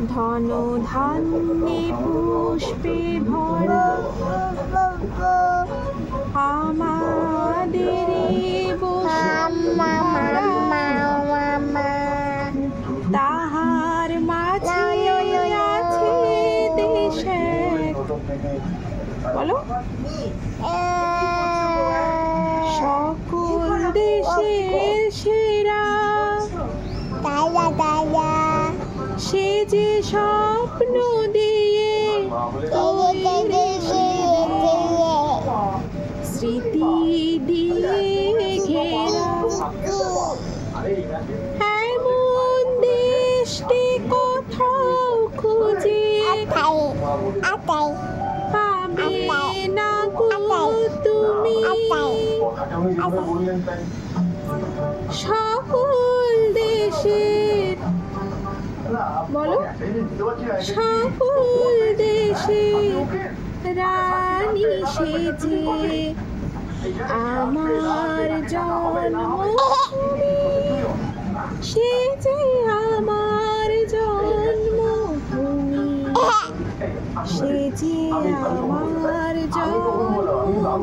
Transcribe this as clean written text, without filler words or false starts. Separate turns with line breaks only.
ধন ধান্যে পুষ্পে ভরা আমাদের তাহার মাঝে আছে দেশে বলো সকল দেশের সেরা সে যে স্বপ্ন দিয়ে স্মৃতি দিয়ে ঘেরা এমন দেশটি কোথাও খুঁজে পাবে না গো তুমি সকল দেশের বলো সকল দেশের রানী সেজে আমার জন্মভূমি সে যে আমার জন্মভূমি সে যে আমার জন্মভূমি